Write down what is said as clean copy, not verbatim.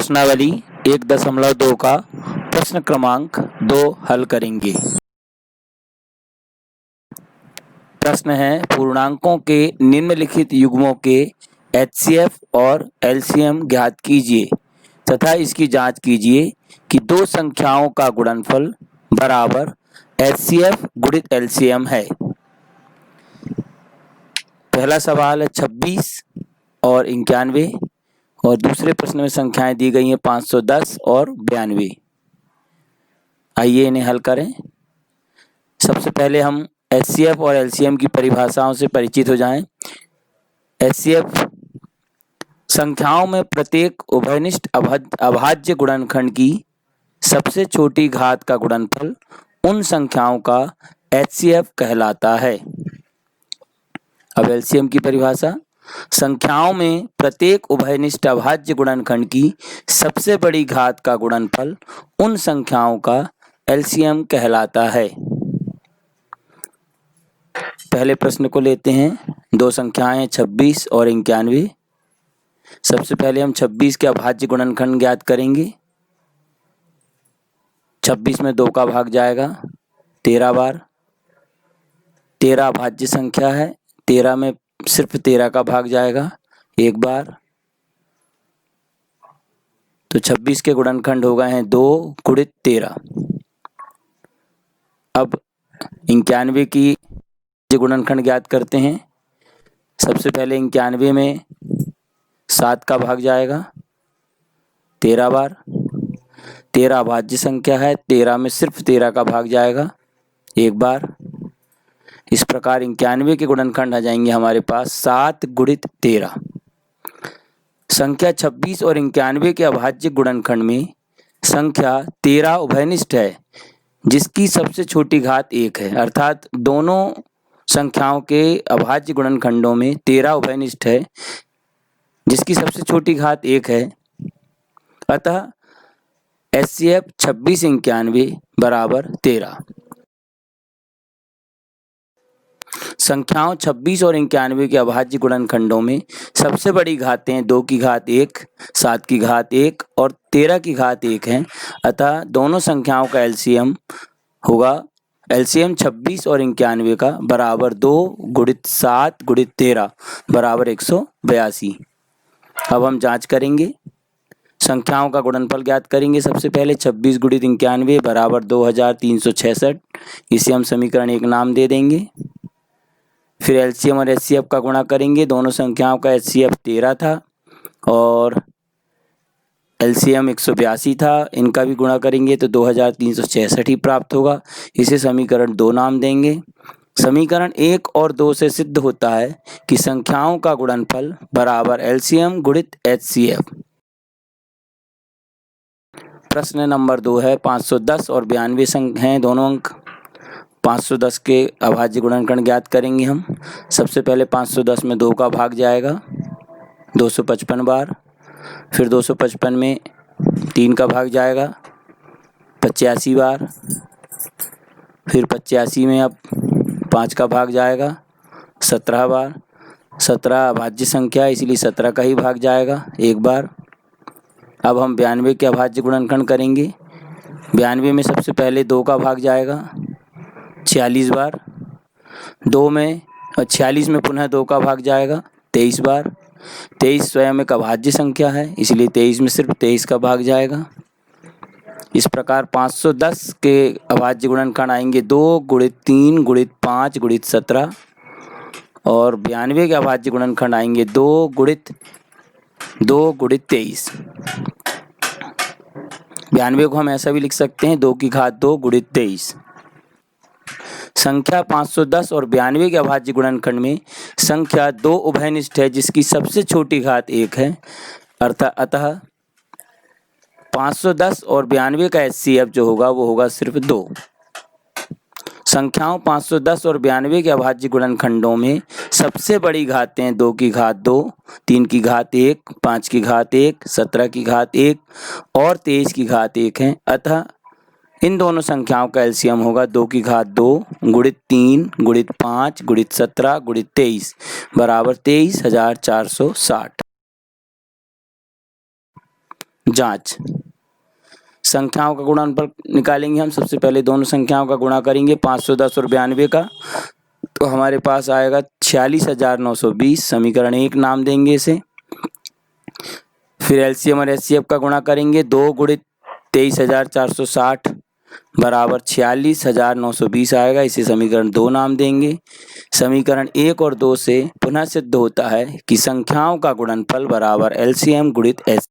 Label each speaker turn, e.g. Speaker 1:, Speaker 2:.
Speaker 1: प्रश्नावली 1.2 का प्रश्न क्रमांक 2 हल करेंगे। प्रश्न है पूर्णांकों के निम्नलिखित युग्मों के एचसीएफ और एलसीएम ज्ञात कीजिए तथा इसकी जांच कीजिए कि दो संख्याओं का गुणनफल बराबर एचसीएफ गुणित एलसीएम है। पहला सवाल है 26 और 91 और दूसरे प्रश्न में संख्याएं दी गई हैं 510 और 92। आइए इन्हें हल करें। सबसे पहले हम एचसीएफ और एलसीएम की परिभाषाओं से परिचित हो जाएं। एचसीएफ संख्याओं में प्रत्येक उभयनिष्ठ अभाज्य गुणनखंड की सबसे छोटी घात का गुणनफल उन संख्याओं का एचसीएफ कहलाता है। अब एलसीएम की परिभाषा, संख्याओं में प्रत्येक उभयनिष्ठ अभाज्य गुणनखंड की सबसे बड़ी घात का गुणनफल उन संख्याओं का एलसीएम कहलाता है। पहले प्रश्न को लेते हैं। दो संख्याएं 26 और 91। सबसे पहले हम 26 के अभाज्य गुणनखंड ज्ञात करेंगे। 26 में 2 का भाग जाएगा 13 बार। 13 अभाज्य संख्या है, 13 में सिर्फ 13 का भाग जाएगा 1 बार। तो 26 के गुणनखंड हो गए हैं 2 गुणित 13। अब 91 की गुणनखंड ज्ञात करते हैं। सबसे पहले 91 में 7 का भाग जाएगा 13 बार। 13 अभाज्य संख्या है, 13 में सिर्फ 13 का भाग जाएगा 1 बार। इस प्रकार 91 के गुणनखंड आ जाएंगे हमारे पास 7 गुणित 13। संख्या 26 और 91 के अभाज्य गुणनखंड में संख्या 13 उभयनिष्ठ है जिसकी सबसे छोटी घात 1 है। अर्थात दोनों संख्याओं के अभाज्य गुणनखंडों में 13 उभयनिष्ठ है जिसकी सबसे छोटी घात 1 है। अतः एचसीएफ 26 91 बराबर 13। संख्याओं 26 और 91 के अभाज्य गुणनखंडों में सबसे बड़ी घातें 2 की घात 1, 7 की घात 1 और 13 की घात 1 हैं। अतः दोनों संख्याओं का एलसीएम होगा, एलसीएम 26 और 91 का बराबर 2 गुणित 7 गुणित 13 बराबर 182। अब हम जांच करेंगे, संख्याओं का गुणनफल ज्ञात करेंगे। सबसे पहले 26 गुणित 91 बराबर 2366। इसे हम समीकरण 1 नाम दे देंगे। फिर एलसीएम और एचसीएफ का गुणा करेंगे। दोनों संख्याओं का एचसीएफ 13 था और एलसीएम 182 था। इनका भी गुणा करेंगे तो 2366 ही प्राप्त होगा। इसे समीकरण 2 नाम देंगे। समीकरण 1 और 2 से सिद्ध होता है कि संख्याओं का गुणनफल बराबर एलसीएम गुणित एचसीएफ। प्रश्न नंबर 2 है 510 और 92 हैं दोनों अंक। 510 के अभाज्य गुणनखंड ज्ञात करेंगे हम। सबसे पहले 510 में 2 का भाग जाएगा 255 बार। फिर 255 में 3 का भाग जाएगा 85 बार। फिर 85 में अब 5 का भाग जाएगा 17 बार। 17 अभाज्य संख्या इसलिए 17 का ही भाग जाएगा 1 बार। अब हम 92 के अभाज्य गुणनखंड करेंगे। 92 में सबसे पहले 2 का भाग जाएगा 46 बार। 2 में 46 में पुनः 2 का भाग जाएगा 23 बार। 23 स्वयं एक अभाज्य संख्या है इसलिए 23 में सिर्फ 23 का भाग जाएगा। इस प्रकार 510 के अभाज्य गुणनखंड आएंगे 2 गुणित 3 गुणित 5 गुणित 17 और 92 के अभाज्य गुणनखंड आएंगे 2 गुणित 23। 92 को हम ऐसा भी लिख सकते हैं 2 की घात 2 गुणित 23। संख्या 510 और 92 के अभाज्य गुणनखंड में संख्या 2 उभयनिष्ठ है जिसकी सबसे छोटी घात 1 है। अतः 510 और 92 का एचसीएफ जो होगा वो होगा सिर्फ 2। संख्याओं 510 और 92 के अभाज्य गुणनखंडों में सबसे बड़ी घातें 2 की घात 2, 3 की घात 1, 5 की घात 1, 17 की घात 1 और 23 की घात 1 हैं। अतः इन दोनों संख्याओं का एलसीएम होगा 2 की घात 2 गुणित 3 गुणित 5 गुणित 17 गुणित 23 बराबर 23,460। जांच। संख्याओं का गुणनफल निकालेंगे हम। सबसे पहले दोनों संख्याओं का गुणा करेंगे 510 और 92 का, तो हमारे पास आएगा 46,920। समीकरण 1 नाम देंगे इसे। फिर एलसीएम और एचसीएफ का गुणा करेंगे। 2 गुणित 23,460 बराबर 46,920 आएगा, इसे समीकरण 2 नाम देंगे। समीकरण 1 और 2 से पुनः सिद्ध होता है कि संख्याओं का गुणनफल बराबर एलसीएम गुणित एच